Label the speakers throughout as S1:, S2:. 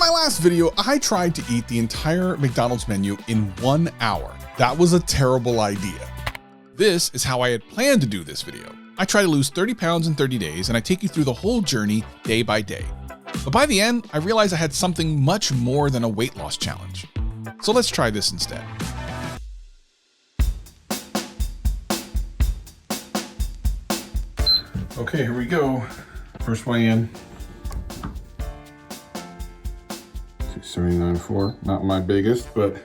S1: my last video, I tried to eat the entire McDonald's menu in 1 hour. That was a terrible idea. This is how I had planned to do this video. I try to lose 30 pounds in 30 days, and I take you through the whole journey day by day. But by the end, I realized I had something much more than a weight loss challenge. So let's try this instead. Okay, here we go. First weigh in. 679.4. Not my biggest, but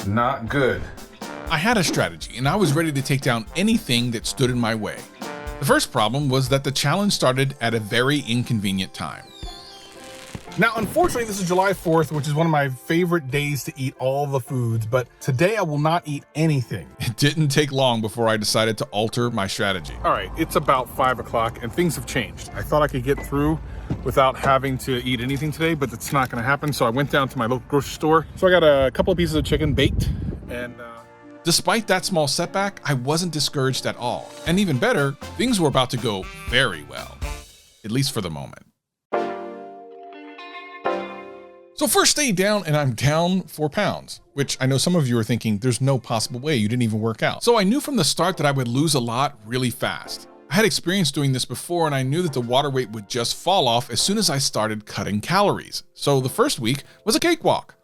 S1: not good. I had a strategy, and I was ready to take down anything that stood in my way. The first problem was that the challenge started at a very inconvenient time. Now, unfortunately, this is July 4th, which is one of my favorite days to eat all the foods, but today I will not eat anything. It didn't take long before I decided to alter my strategy. All right, it's about 5 o'clock and things have changed. I thought I could get through without having to eat anything today, but it's not gonna happen. So I went down to my local grocery store. So I got a couple of pieces of chicken baked and despite that small setback, I wasn't discouraged at all. And even better, things were about to go very well, at least for the moment. So first day down, and I'm down 4 pounds, which I know some of you are thinking there's no possible way, you didn't even work out. So I knew from the start that I would lose a lot really fast. I had experience doing this before, and I knew that the water weight would just fall off as soon as I started cutting calories. So the first week was a cakewalk,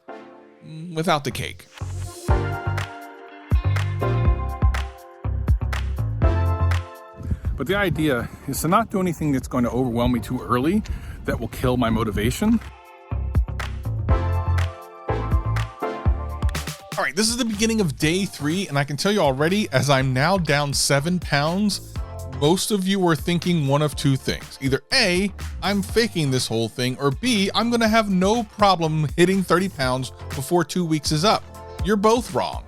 S1: without the cake. But the idea is to not do anything that's going to overwhelm me too early, that will kill my motivation. All right, this is the beginning of day 3, and I can tell you already, as I'm now down 7 pounds, most of you are thinking one of two things. Either A, I'm faking this whole thing, or B, I'm gonna have no problem hitting 30 pounds before 2 weeks is up. You're both wrong.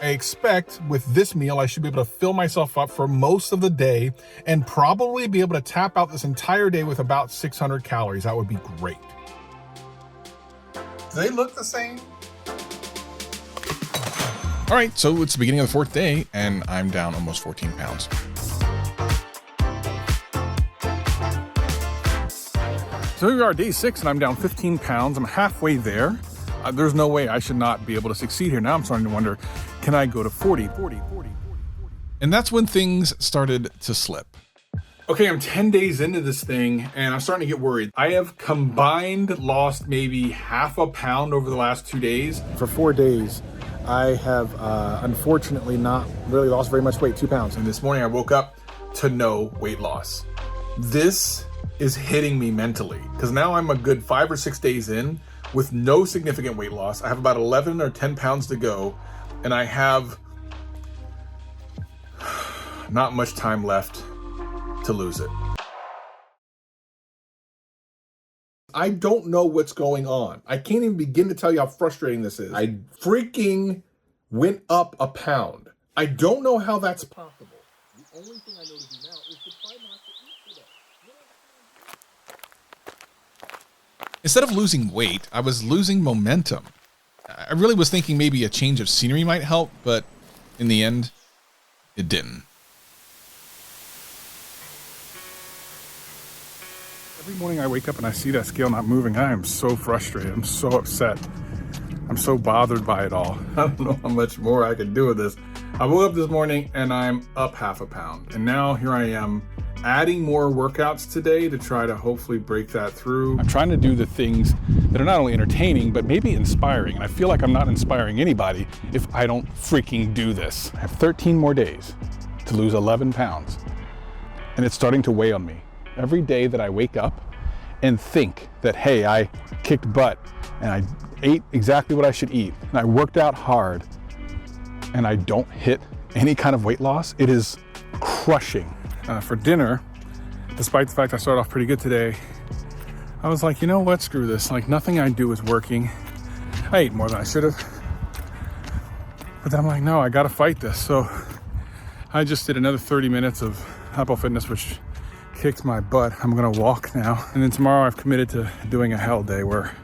S1: I expect with this meal, I should be able to fill myself up for most of the day and probably be able to tap out this entire day with about 600 calories. That would be great. Do they look the same? All right, so it's the beginning of the 4th day and I'm down almost 14 pounds. So here we are, day 6, and I'm down 15 pounds. I'm halfway there. There's no way I should not be able to succeed here. Now I'm starting to wonder, can I go to 40? And that's when things started to slip. Okay, I'm 10 days into this thing and I'm starting to get worried. I have combined lost maybe half a pound over the last 2 days. For 4 days, I have unfortunately not really lost very much weight, 2 pounds. And this morning I woke up to no weight loss. This is hitting me mentally because now I'm a good 5 or 6 days in with no significant weight loss. I have about 11 or 10 pounds to go and I have not much time left to lose it. I don't know what's going on. I can't even begin to tell you how frustrating this is. I freaking went up a pound. I don't know how that's possible. The only thing I know to do now is to try not to eat today. Instead of losing weight, I was losing momentum. I really was thinking maybe a change of scenery might help, but in the end, it didn't. Every morning I wake up and I see that scale not moving. I am so frustrated. I'm so upset. I'm so bothered by it all. I don't know how much more I can do with this. I woke up this morning and I'm up half a pound. And now here I am adding more workouts today to try to hopefully break that through. I'm trying to do the things that are not only entertaining, but maybe inspiring. And I feel like I'm not inspiring anybody if I don't freaking do this. I have 13 more days to lose 11 pounds. And it's starting to weigh on me. Every day that I wake up and think that, hey, I kicked butt and I ate exactly what I should eat and I worked out hard and I don't hit any kind of weight loss, it is crushing. For dinner, despite the fact I started off pretty good today, I was like, you know what, screw this. Like nothing I do is working. I ate more than I should have. But then I'm like, no, I gotta fight this. So I just did another 30 minutes of Apple Fitness, which kicked my butt. I'm gonna walk now. And then tomorrow I've committed to doing a hell day where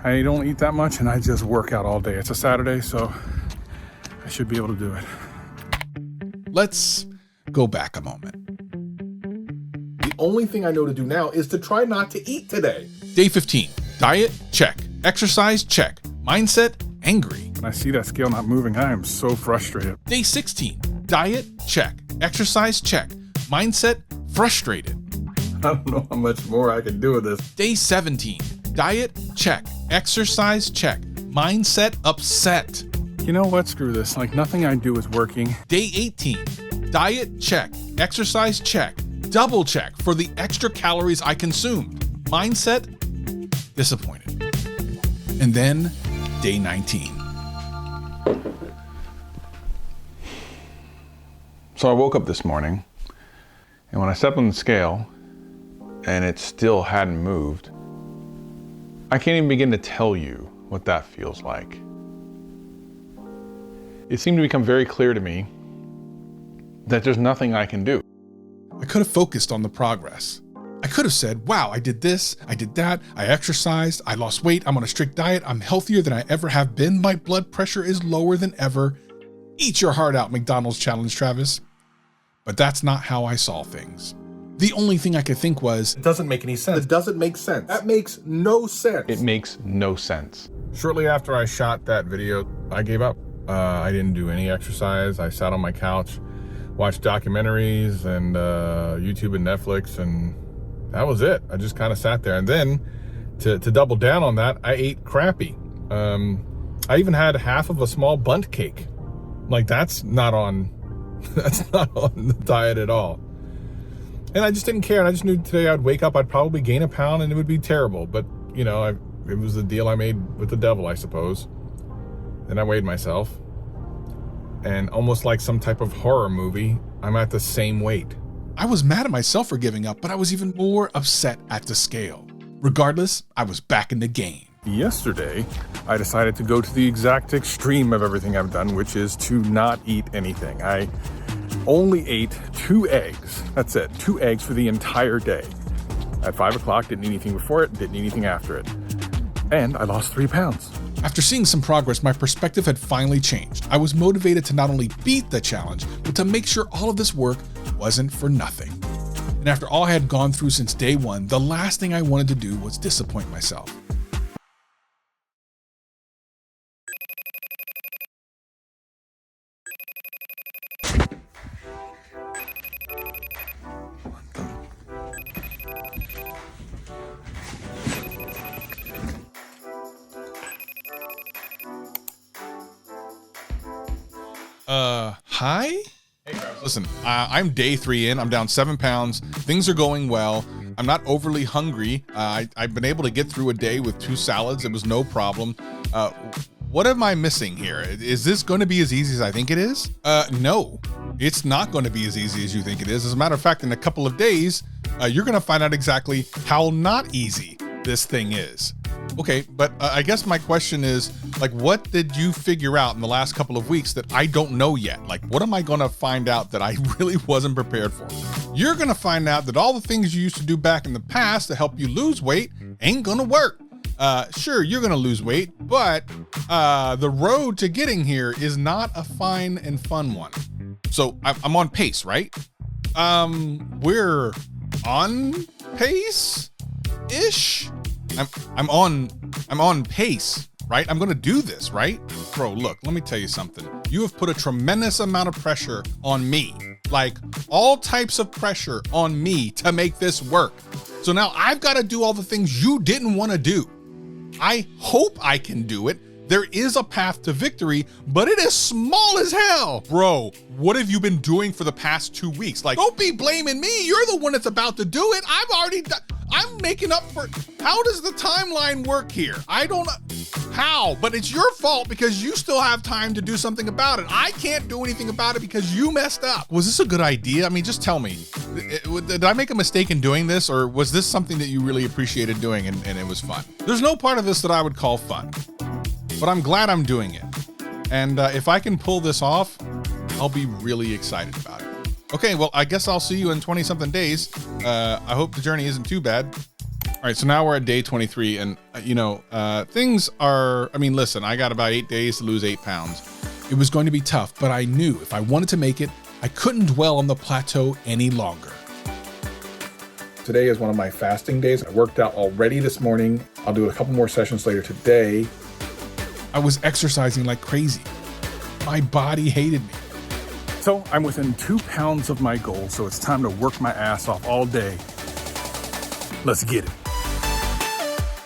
S1: I don't eat that much and I just work out all day. It's a Saturday, so I should be able to do it. Let's go back a moment. The only thing I know to do now is to try not to eat today.
S2: Day 15, diet, check. Exercise, check. Mindset, angry.
S1: When I see that scale not moving, I am so frustrated.
S2: Day 16, diet, check. Exercise, check. Mindset, frustrated.
S1: I don't know how much more I can do with this.
S2: Day 17, diet, check. Exercise, check. Mindset, upset.
S1: You know what? Screw this. Like, nothing I do is working.
S2: Day 18, diet, check. Exercise, check. Double check for the extra calories I consumed. Mindset, disappointed. And then day 19.
S1: So I woke up this morning, and when I stepped on the scale, and it still hadn't moved, I can't even begin to tell you what that feels like. It seemed to become very clear to me that there's nothing I can do.
S2: I could have focused on the progress. I could have said, wow, I did this, I did that, I exercised, I lost weight, I'm on a strict diet, I'm healthier than I ever have been, my blood pressure is lower than ever. Eat your heart out, McDonald's challenge, Travis. But that's not how I saw things. The only thing I could think was,
S1: It doesn't make any sense.
S3: It doesn't make sense.
S1: That makes no sense.
S3: It makes no sense.
S1: Shortly after I shot that video, I gave up. I didn't do any exercise. I sat on my couch, watched documentaries and YouTube and Netflix, and that was it. I just kind of sat there. And then to double down on that, I ate crappy. I even had half of a small bundt cake. Like, that's not on the diet at all. And I just didn't care. And I just knew today I'd wake up, I'd probably gain a pound and it would be terrible. But, you know, it was the deal I made with the devil, I suppose. Then I weighed myself. And almost like some type of horror movie, I'm at the same weight.
S2: I was mad at myself for giving up, but I was even more upset at the scale. Regardless, I was back in the game.
S1: Yesterday, I decided to go to the exact extreme of everything I've done, which is to not eat anything. I only ate 2 eggs. That's it, 2 eggs for the entire day. At 5 o'clock, didn't eat anything before it, didn't eat anything after it. And I lost 3 pounds.
S2: After seeing some progress, my perspective had finally changed. I was motivated to not only beat the challenge, but to make sure all of this work wasn't for nothing. And after all I had gone through since day one, the last thing I wanted to do was disappoint myself. Hi?
S1: Hey, Travis.
S2: Listen, I'm day 3 in. I'm down 7 pounds. Things are going well. I'm not overly hungry. I've been able to get through a day with 2 salads. It was no problem. What am I missing here? Is this going to be as easy as I think it is? No, it's not going to be as easy as you think it is. As a matter of fact, in a couple of days, you're going to find out exactly how not easy this thing is. Okay, but I guess my question is, like, what did you figure out in the last couple of weeks that I don't know yet? Like, what am I gonna find out that I really wasn't prepared for? You're gonna find out that all the things you used to do back in the past to help you lose weight ain't gonna work. Sure, you're gonna lose weight, but the road to getting here is not a fine and fun one. So I'm on pace, right? We're on pace-ish? I'm on pace, right? I'm gonna do this, right? Bro, look, let me tell you something. You have put a tremendous amount of pressure on me, like all types of pressure on me to make this work. So now I've got to do all the things you didn't want to do. I hope I can do it. There is a path to victory, but it is small as hell. Bro, what have you been doing for the past 2 weeks? Like, don't be blaming me. You're the one that's about to do it. I've already done. I'm making up for. How does the timeline work here? I don't know how, but it's your fault because you still have time to do something about it. I can't do anything about it because you messed up. Was this a good idea? I mean, just tell me. Did I make a mistake in doing this, or was this something that you really appreciated doing and it was fun? There's no part of this that I would call fun, but I'm glad I'm doing it. And if I can pull this off, I'll be really excited about it. Okay, well, I guess I'll see you in 20-something days. I hope the journey isn't too bad. All right, so now we're at day 23, and, things are, listen, I got about 8 days to lose 8 pounds. It was going to be tough, but I knew if I wanted to make it, I couldn't dwell on the plateau any longer.
S1: today is one of my fasting days. I worked out already this morning. I'll do a couple more sessions later today.
S2: I was exercising like crazy. My body hated me.
S1: So I'm within 2 pounds of my goal, so it's time to work my ass off all day. Let's get it.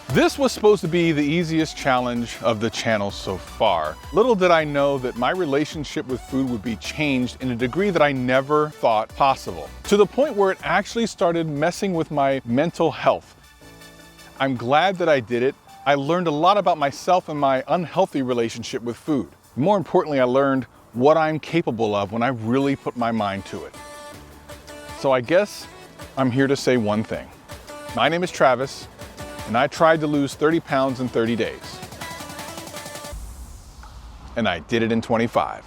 S3: This was supposed to be the easiest challenge of the channel so far. Little did I know that my relationship with food would be changed in a degree that I never thought possible, to the point where it actually started messing with my mental health. I'm glad that I did it. I learned a lot about myself and my unhealthy relationship with food. More importantly, I learned what I'm capable of when I really put my mind to it. So I guess I'm here to say one thing. My name is Travis, and I tried to lose 30 pounds in 30 days. And I did it in 25.